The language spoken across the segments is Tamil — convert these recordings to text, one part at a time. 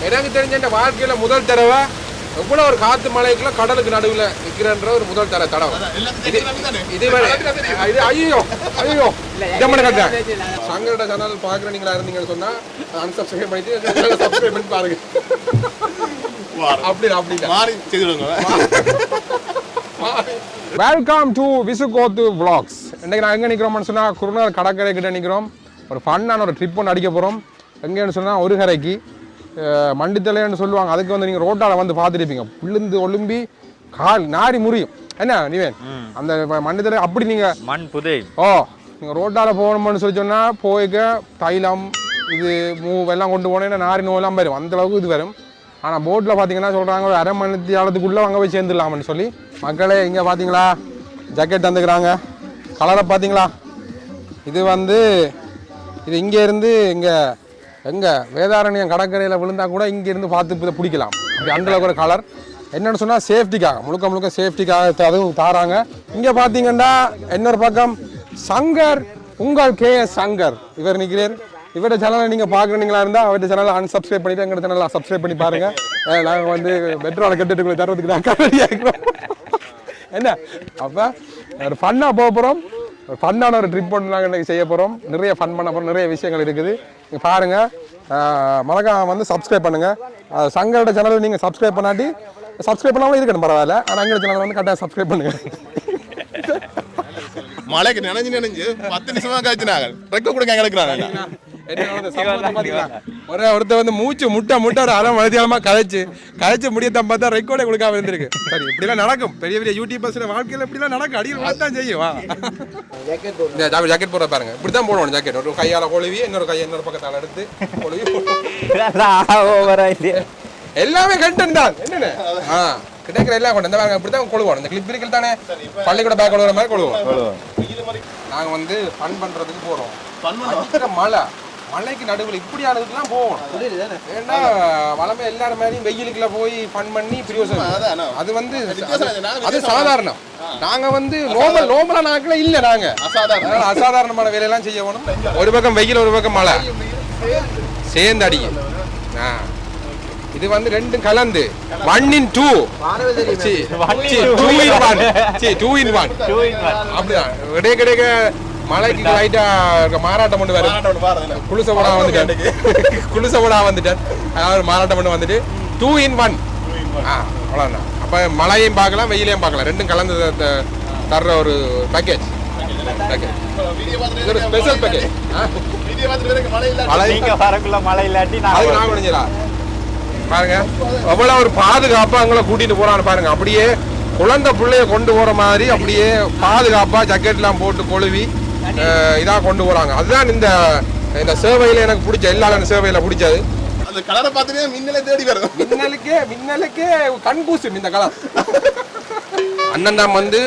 எனக்கு தெரிஞ்ச இந்த வாழ்க்கையில முதல் தடவை எவ்வளவு ஒரு காத்து மலைக்குள்ள கடலுக்கு நடுவில் நிற்கிறன்ற ஒரு முதல் தடவை இது ஐயோ ஐயோ ஜம்மன கதை சங்கரோட சேனல் பார்க்குற நீங்களா இருந்தீங்கன்னு சொன்னா அன்சப்ஸ்கிரைப் பண்ணிட்டு சப்ஸ்கிரைப் பண்ணி பாருங்க. அப்படி வெல்கம் டு விசுகோத்து விளாக்ஸ். இன்னைக்கு நான் எங்கே நிற்கிறோம்னு சொன்னால் குருநாள் கடற்கரை கிட்ட நிற்கிறோம். ஒரு ஃபன்னான ஒரு ட்ரிப் ஒன்று அடிக்க போகிறோம். எங்கேன்னு சொன்னால் ஒரு கரைக்கு மண்டித்தலைன்னு சொல்லுவாங்க. அதுக்கு வந்து நீங்கள் ரோட்டால் வந்து பார்த்துருப்பீங்க. புள்ளுந்து ஒலும்பி கால் நாரி முறியும். என்ன நீவேன் அந்த மண்டித்தலை அப்படி நீங்கள் மண் புதை நீங்கள் ரோட்டால் போகணும்னு சொல்லி சொன்னால் போய்க்க தைலம் இது எல்லாம் கொண்டு போனேன்னா நாரி நோயெல்லாம் வரும். அந்தளவுக்கு இது வரும். ஆனால் போட்டில் பார்த்தீங்கன்னா சொல்கிறாங்க ஒரு அரை மணி நேரத்துக்குள்ளே அங்கே போய் சேர்ந்துடலாம்னு சொல்லி. மக்களே இங்கே பார்த்தீங்களா ஜாக்கெட் தந்துக்கிறாங்க. கலரை பார்த்தீங்களா? இது வந்து இது இங்கேருந்து எங்கே வேதாரண்யம் கடற்கரையில் விழுந்தால் கூட இங்கேருந்து பார்த்து பிடிக்கலாம். அப்படி அந்தளவுக்கு ஒரு கலர். என்னென்னு சொன்னால் சேஃப்டிக்காக முழுக்க சேஃப்டிக்காக அதுவும் தாராங்க. இங்கே பார்த்தீங்கன்னா இன்னொரு பக்கம் சங்கர் உங்கள் கேஎஸ் சங்கர் இவர் நிற்கிறார். இவரோட சேனலை நீங்கள் பார்க்குறீங்களா இருந்தால் அவர்கிட்ட சேனலை அன்சப்ஸ்கிரைப் பண்ணிவிட்டு எங்கள் சேனலை சப்ஸ்கிரைப் பண்ணி பாருங்கள். நாங்கள் வந்து பெட்ரோலை கட்டுட்டுக்குள்ளே தர்றதுக்கு நாங்கள் ரெடியாக இருக்கிறோம். என்ன அப்போ ஒரு ஃபன்னாக போக போகிறோம். ஒரு ஃபன்னான ஒரு ட்ரிப் ஒன்று நாங்கள் இன்றைக்கி செய்ய போகிறோம். நிறைய ஃபன் பண்ண போகிறோம். நிறைய விஷயங்கள் இருக்குது. நீங்கள் பாருங்கள். மறக்காம வந்து சப்ஸ்கிரைப் பண்ணுங்கள். சங்கரோட சேனலை நீங்கள் சப்ஸ்கிரைப் பண்ணாட்டி சப்ஸ்கிரைப் பண்ணாமல் இருக்கணும் பரவாயில்ல. ஆனால் எங்கள் சேனலை வந்து கரெக்டாக சப்ஸ்கிரைப் பண்ணுங்கள். மழைக்கு நினைஞ்சு 10 நிமிஷமா காய்ச்சினாங்க. ரெக்க கூட கிடைக்கிறாங்க. ஒருத்தர் வந்து மூச்சு முட்டை ஒரு அரை மணித்தியாலமா கதைச்சு முடியத்தான் பார்த்தா ரெக்கார்டே கொடுக்காம இருந்திருக்கு. சரி இப்படிலாம் நடக்கும். பெரிய பெரிய யூடியூபர்ஸ் வாழ்க்கையில் இப்படிலாம் நடக்கும். அடியில் வரத்தான் செய்யும். ஜாக்கெட் போட பாருங்க. இப்படித்தான் போடணும் ஜாக்கெட். ஒரு கையால கொழுவி இன்னொரு பக்கத்தால எடுத்து கொழுவி எல்லாமே கண்டன் தான். என்னென்ன கிடைக்கிற எல்லாம் கொண்டு இந்த பாருங்க. இப்படித்தான் கொழுவோம். இந்த கிளிப் இருக்கிறது தானே பள்ளிக்கூட பேக் கொழுவுற மாதிரி கொழுவோம். நாங்கள் வந்து ஃபன் பண்ணுறதுக்கு போகிறோம். மழைக்கு நடுவில் இப்படியானதுக்குலாம் போவோம். ஏன்னா வளமை எல்லாரும் மாதிரியும் வெயிலுக்குள்ள போய் ஃபன் பண்ணி பிரயோசனம். அது வந்து அது சாதாரணம். நாங்கள் வந்து நோமலா நாட்களே இல்லை. நாங்கள் அசாதாரணமான வேலையெல்லாம் செய்ய வேணும். ஒரு பக்கம் வெயில் ஒரு பக்கம் மழை சேர்ந்து அடிக்கும். இது வந்து ரெண்டும் கலந்து 1 in 2 2 in 1 அப்படிதான் கிடைக்க மலைக்கு லைட்டா மாறாட்டம் கொண்டு வர குளிசபோடா வந்துட்டார். அதாவது மாறாட்டம் கொண்டு வந்துட்டு 2 in 1 அவ்வளோதான். அப்போ மழையும் பார்க்கலாம் வெயிலையும் பார்க்கலாம். ரெண்டும் கலந்து தர்ற ஒரு பேக்கேஜ். இது ஒரு ஸ்பெஷல் பேக்கேஜ். மழை இல்லாட்டி அது நான் நினைச்சா பாருங்க அவ்வளவு ஒரு பாதுகாப்பா அங்கே கூட்டிட்டு போறான்னு பாருங்க. அப்படியே குழந்தை பிள்ளைய கொண்டு போற மாதிரி அப்படியே பாதுகாப்பா ஜக்கெட்லாம் போட்டு கொழுவி இதாக கொண்டு போறாங்க. அதுதான் இந்த சேவையில எனக்கு பிடிச்ச எல்லா சேவையில பிடிச்சது. அந்த கலரை பார்த்துட்டே மின்னலே தேடி வரும். மின்னலுக்கே கண்கூசும் இந்த கலர். அண்ணன் தான் வந்து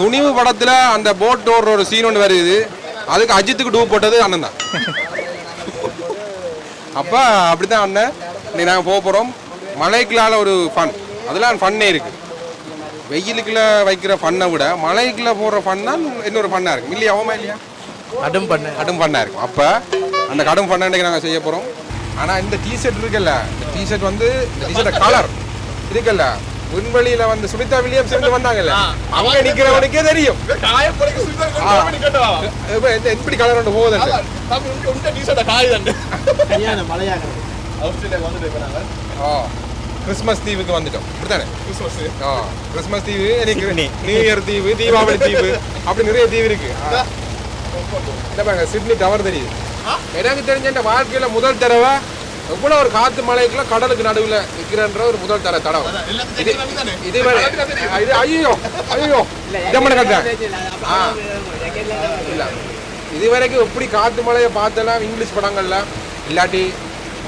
துணிவு படத்துல அந்த போட் ஓடுற ஒரு சீன் ஒன்று வருது. அதுக்கு அஜித்துக்கு டூ போட்டது அண்ணன் தான். அப்ப அப்படித்தான் அண்ணன் இன்னைக்கு நாங்கள் போக போகிறோம். மலைக்குள்ளால ஒரு ஃபன் அதெல்லாம் ஃபன்னே இருக்குது. வெயிலுக்குள்ள வைக்கிற ஃபன்னை விட மலைக்குள்ள போடுற ஃபன் தான் இன்னொரு ஃபன்னாக இருக்கும். இல்லையா அவமா இல்லையா? கடும் ஃபன்னாக இருக்கும். அப்போ அந்த கடும் ஃபன்னை இன்றைக்கி நாங்கள் செய்ய போகிறோம். ஆனால் இந்த டிஷர்ட் இருக்குல்ல, இந்த டிஷர்ட் வந்து இந்த டிஷர்ட் கலர் இருக்குல்ல, விண்வெளியில் வந்து சுனிதா வில்லியம்ஸ் இருந்து வந்தாங்கல்ல, அவங்க நிற்கிறவனுக்கே தெரியும் எப்படி கலர் ஒன்று போகுது. கிறிஸ்மஸ் தீவுக்கு வந்துட்டோம். அப்படித்தானே கிறிஸ்மஸ் தீவு, நியூ இயர் தீவு, தீபாவளி தீவு, அப்படி நிறைய தீவு இருக்கு. சிட்னி டவர் தெரியுது. எனக்கு தெரிஞ்ச இந்த வாழ்க்கையில முதல் தடவை எவ்வளவு ஒரு காத்து மலைக்குள்ள கடலுக்கு நடுவில் நிற்கிறன்ற ஒரு முதல் தடவை. இது ஐயோ ஜம்மன கதை இல்ல. இதுவரைக்கும் எப்படி காத்து மலையை பார்த்தலாம் இங்கிலீஷ் படங்கள்ல, இல்லாட்டி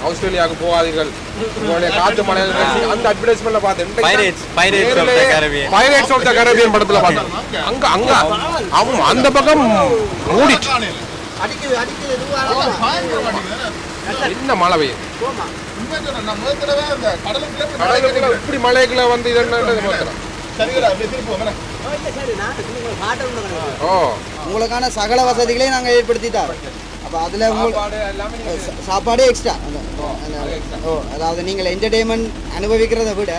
ஆஸ்திரேலியாவுக்கு போகாதீர்கள் உங்களுடைய காத்து மலை அந்த அட்வர்டைஸ்மெண்ட்ல பார்த்தேன். பைரேட்ஸ் ஆஃப் தி கரீபியன் படத்துல பார்த்தேன். அங்க அந்த பக்கம் மூடிட்டு என்ன மழை பெய்யும். இப்படி மலைக்குள்ள வந்து உங்களுக்கான சகல வசதிகளையும் நாங்கள் ஏற்படுத்திட்டோம். அப்போ அதில் உங்களுக்கு சாப்பாடு எக்ஸ்ட்ரா அதாவது நீங்கள் என்டர்டெயின்மெண்ட் அனுபவிக்கிறத விட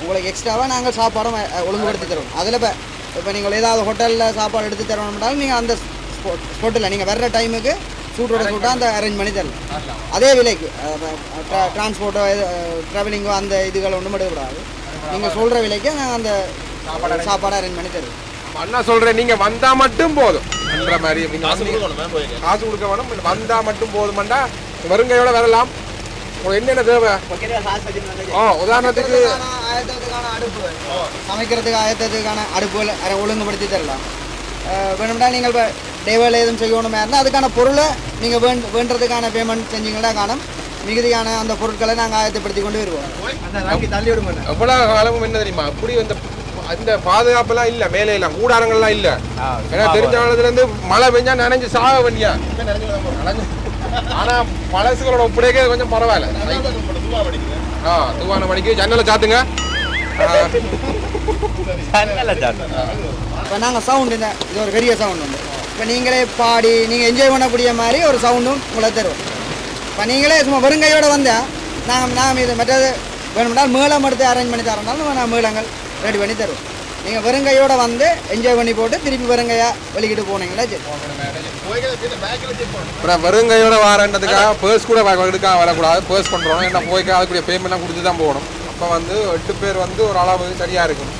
உங்களுக்கு எக்ஸ்ட்ராவாக நாங்கள் சாப்பாடும் ஒழுங்குபடுத்தி தருவோம். அதில் இப்போ நீங்கள் ஏதாவது ஹோட்டலில் சாப்பாடு எடுத்து தரணும்னாலும் நீங்கள் அந்த ஸ்பாட்டில் நீங்கள் வர்ற டைமுக்கு சூட்டோட சூட்டாக அந்த அரேஞ்ச் பண்ணி தரலாம். அதே விலைக்கு டிரான்ஸ்போர்ட்டோ ட்ராவலிங்கோ அந்த இதுகளை ஒன்றும் எடுக்கக்கூடாது. நீங்கள் சொல்கிற விலைக்கு நாங்கள் அந்த சாப்பாடை அரேஞ்ச் பண்ணி தருவோம். அண்ணா சொல்கிறேன், நீங்கள் வந்தால் மட்டும் போதும்ன்ற மாதிரி காசு கொடுக்க வேணும். வந்தால் மட்டும் போதுமாண்டா வருங்கையோட வரலாம். உங்களுக்கு என்னென்ன தேவை? உதாரணத்துக்கு அடுப்பு சமைக்கிறதுக்கு ஆயத்தத்துக்கான அடுப்புகள் ஒழுங்குபடுத்தி தரலாம். வேணும்னா நீங்கள் இப்போ டேவல் எதுவும் செய்யணுமா இருந்தால் அதுக்கான பொருளை நீங்கள் வேண்டுறதுக்கான பேமெண்ட் செஞ்சீங்கன்னா காணும். மிகுதியான அந்த பொருட்களை நாங்கள் ஆயத்தப்படுத்தி கொண்டு வருவோம். தள்ளி விடுங்க. எவ்வளோ காலமும் என்ன தெரியுமா, அப்படி அந்த பாதுகாப்பெல்லாம் இல்லை, மேலே எல்லாம் கூடாரங்கள்லாம் இல்லை. ஏன்னா தெரிஞ்ச காலத்துலேருந்து மழை பெஞ்சா நனைஞ்சு சாக வேண்டியா. ஆனால் பழசுகளோட ஒப்படைக்க கொஞ்சம் பரவாயில்ல. தூவான மணிக்கு ஜன்னலை சாத்துங்க. இப்போ நாங்கள் சவுண்டு இது ஒரு பெரிய சவுண்டு உண்டு. இப்போ நீங்களே பாடி நீங்கள் என்ஜாய் பண்ணக்கூடிய மாதிரி ஒரு சவுண்டும் உங்களை தருவோம். இப்போ நீங்களே சும்மா வருங்கையோடு வந்தால் நாங்கள் இது மற்றது வேணும்னால் மேளம் எடுத்து அரேஞ்ச் பண்ணி தரோம்னாலும் நான் மேளங்கள் ரெடி பண்ணி தருவோம். நீங்கள் வருங்கையோடு வந்து என்ஜாய் பண்ணி போட்டு திருப்பி வருங்கையாக வெளிக்கிட்டு போனீங்களா சரி. அப்புறம் வருங்கையோட வரன்றதுக்காக பேர்ஸ் கூட எடுக்காக வரக்கூடாது. பேர்ஸ் பண்ணுறோம். ஏன்னா போய்க்க அதுக்குரிய பேமெண்ட்லாம் கொடுத்து தான் போகணும். அப்போ வந்து 8 பேர் வந்து ஒரு அளவு சரியாக இருக்கும்.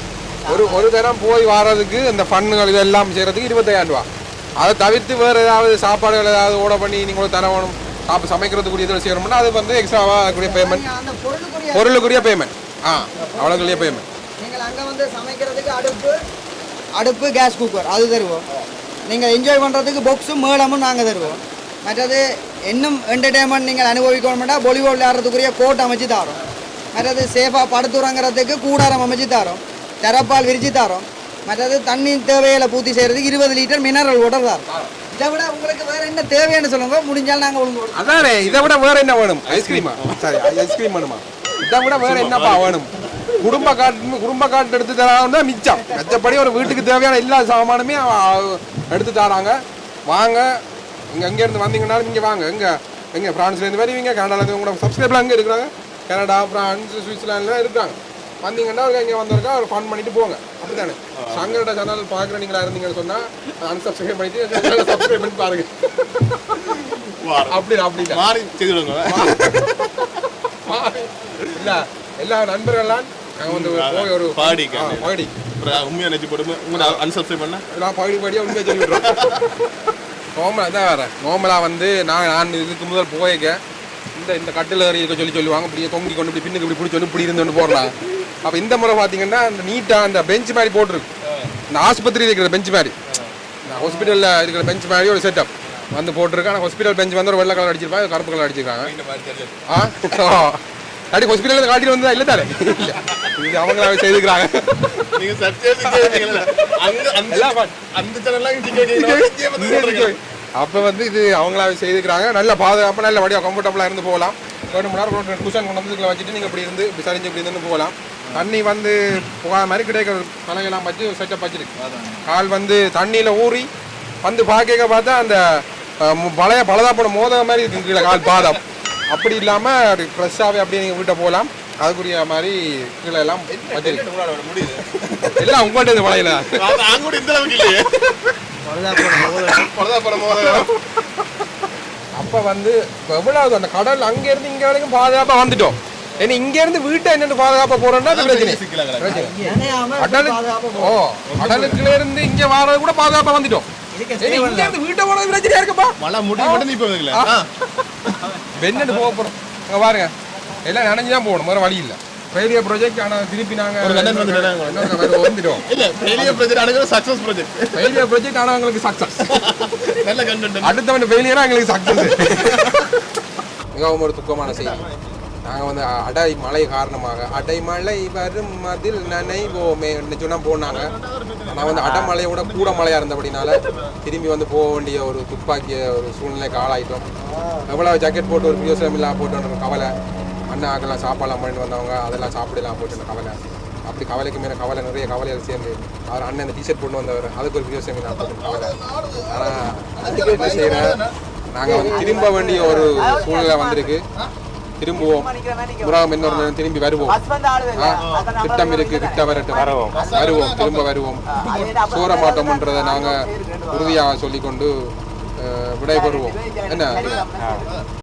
ஒரு தரம் போய் வர்றதுக்கு இந்த ஃபன்னுகள் இதெல்லாம் செய்கிறதுக்கு 25,000 ரூபா. அதை தவிர்த்து வேறு ஏதாவது சாப்பாடுகள் ஏதாவது ஓட பண்ணி நீங்கள் தரணும் சமைக்கிறதுக்குரிய இதில் செய்யணும்னா அது வந்து எக்ஸ்ட்ராவாக அதுக்குரிய பேமெண்ட், பொருளுக்குரிய பேமெண்ட். அவ்வளோக்குரிய பேமெண்ட். நீங்கள் அங்கே வந்து சமைக்கிறதுக்கு அடுப்பு கேஸ் குக்கர் அது தருவோம். நீங்கள் என்ஜாய் பண்ணுறதுக்கு பாக்ஸும் மேளமும் நாங்கள் தருவோம். மற்றது இன்னும் என்டர்டெயின்மெண்ட் நீங்கள் அனுபவிக்கணும்னா பொலிவுட் விளையாடுறதுக்குரிய கோட் அமைச்சு தரோம். மற்றது சேஃபாக படுத்துறங்கிறதுக்கு கூடாரம் அமைச்சு தரோம். தெரப்பால் விரிச்சு தரோம். மற்றது தண்ணி தேவையில பூர்த்தி செய்கிறதுக்கு 20 லிட்டர் மினரல் வாட்டர் தரோம். இதை விட உங்களுக்கு வேறு என்ன தேவைன்னு சொல்லுங்க, முடிஞ்சாலும் நாங்கள் ஒழுங்கு. அதானே, இதை விட வேறு என்ன வேணும்? ஐஸ்கிரீமா? சரி, ஐஸ்கிரீம் வேணுமா? இதை விட வேறு என்னப்பா வேணும்? குடும்ப காட்டு எடுத்து தராங்கன்னா மிச்சம். மற்றபடி ஒரு வீட்டுக்கு தேவையான எல்லா சாமானுமே எடுத்து தராங்க. வாங்க, எங்கேருந்து வந்தீங்கன்னாலும் இங்கே வாங்க. எங்கே ஃப்ரான்ஸ்லேருந்து வருவீங்க, கனடாலேருந்து கூட சப்ஸ்கிரைப்லாம் அங்கே இருக்கிறாங்க. கனடா, ஃப்ரான்ஸ், சுவிட்சர்லாண்ட்லாம் இருக்காங்க. வந்தீங்கன்னா இங்கே வந்திருக்கா ஒரு ஃபன் பண்ணிட்டு போங்க. அப்படி தானே சங்கரோட சேனல் பார்க்குற நீங்களா இருந்தீங்கன்னு சொன்னால் அன்சப்ஸ்கிரைப் பண்ணிட்டு சப்ஸ்கிரைப் பண்ணி பாருங்க. அப்படி மாறி செய்துடுங்க. இல்லை எல்லா நண்பர்கள்லாம் நாங்கள் வந்து போய் ஒரு பாடி உண்மையாக நினச்சி போட்டு உங்களை அன்சப்ஸ்கிரைப் பண்ண நான் பாடியாக உண்மையாக சொல்லி விட்றோம். நோமலாக தான் வேறு நோமலாக வந்து நான் இதுக்கு முதல் போயிருக்க இந்த கட்டில் இருக்க சொல்லுவாங்க. இப்படியே தொங்கி கொண்டு இப்படி பின்னுக்கு இப்படி பிடிச்சி இப்படி இருந்து போடலாம். அப்போ இந்த முறை பார்த்தீங்கன்னா அந்த நீட்டாக அந்த பெஞ்ச் மாதிரி போட்டிருக்கு. இந்த ஆஸ்பத்திரியில் இருக்கிற பெஞ்ச் மாதிரி, இந்த ஹாஸ்பிட்டலில் இருக்கிற பெஞ்ச் மாதிரி ஒரு செட்டப் வந்து போட்டிருக்கு. ஆனால் ஹாஸ்பிட்டல் பெஞ்ச் வந்து ஒரு வெள்ளை கலர் அடிச்சிருப்பாங்க, கருப்பு கலர் அடிச்சிருக்காங்க. அப்படி ஹாஸ்பிட்டலில் காட்டிட்டு வந்ததா இல்லை தானே? இல்லை, இது அவங்களாவே செய்துக்கிறாங்க. அப்போ வந்து இது அவங்களாவே செய்துக்கிறாங்க. நல்ல பாதுகாப்பாக நல்ல வடியாக கம்ஃபர்டபுளாக இருந்து போகலாம். 2 மணி நேரம் குஷன் கொண்டு வந்து வச்சுட்டு நீங்கள் இப்படி இருந்து இப்படி சரிஞ்சு இப்படி இருந்து போகலாம். தண்ணி வந்து போகாத மாதிரி கிடைக்கிற தலையெல்லாம் வச்சு செட்டப் வச்சுருக்கு. கால் வந்து தண்ணியில் ஊறி வந்து பார்த்தா அந்த பலதாப்போட மோத மாதிரி இருக்கு கீழே கால் பாதம். அப்படி இல்லாமல் ஃப்ரெஷ்ஷாகவே அப்படியே நீங்கள் வீட்டை போகலாம். அதுக்குரிய மாதிரி கீழே எல்லாம் வச்சிருக்கு. எல்லாம் உங்கள்கிட்ட பழையில அப்போ வந்து எவ்வளவு அந்த கடல் அங்கேருந்து இங்கே வரைக்கும் பாதுகாப்பாக வந்துட்டோம். ஏன்னா இங்கேருந்து வீட்டை என்னென்னு பாதுகாப்பாக போகிறோம்னா கடலுக்குள்ள இருந்து இங்கே வர்றது கூட பாதுகாப்பாக வந்துட்டோம். இங்கேருந்து வீட்டை போகிறது பிரச்சனையா இருக்குப்பா. மழை முடியும் வெண்ணு போக போகிறோம். அங்கே பாருங்க எல்லாம் நினைஞ்சு தான் போகணும், வேறு வழி இல்லை. பெரிய ப்ராஜெக்ட். ஆனால் திருப்பி நாங்கள் வந்துட்டோம். பெரிய ப்ராஜெக்ட் ஆனால் எங்களுக்கு சக்ஸஸ். அடுத்தவன் ஃபெயிலியராக எங்களுக்கு சக்ஸஸ். மிகவும் ஒரு துக்கமான செய்தி. நாங்கள் வந்து அடை மழை காரணமாக அடைமழை வரும் அதில் நனைவோமே சொன்னால் போனாங்க. ஆனால் வந்து அடைமழையோட கூட மழையாக இருந்தபடினால திரும்பி வந்து போக வேண்டிய ஒரு துப்பாக்கிய ஒரு சூழ்நிலைக்கு ஆளாயிட்டோம். எவ்வளோ ஜாக்கெட் போட்டு ஒரு பிரியோசனம் இல்லாமல் போட்டு கவலை. அண்ணன் ஆக்கெல்லாம் சாப்பாடெல்லாம் பண்ணிட்டு வந்தவங்க அதெல்லாம் சாப்பிடலாம் போட்டு கவலை. அப்படி கவலைக்கு மேலே கவலை, நிறைய கவலைகள் சேர்ந்து அவர் அண்ணன் அந்த டிஷர்ட் போட்டு வந்தவர் அதுக்கு ஒரு பிரியோசனம் இல்லாமல் போட்டு கவலை. ஆனால் என்ன செய்கிறேன், நாங்கள் திரும்ப வேண்டிய ஒரு சூழ்நிலை வந்திருக்கு. திரும்புவோம், புறாகம் இன்னொரு திரும்பி வருவோம். திட்டம் இருக்கு, கிட்ட வருவோம், திரும்ப வருவோம். சோர மாட்டோம்ன்றதை நாங்கள் உறுதியாக சொல்லிக்கொண்டு விடைபெறுவோம். என்ன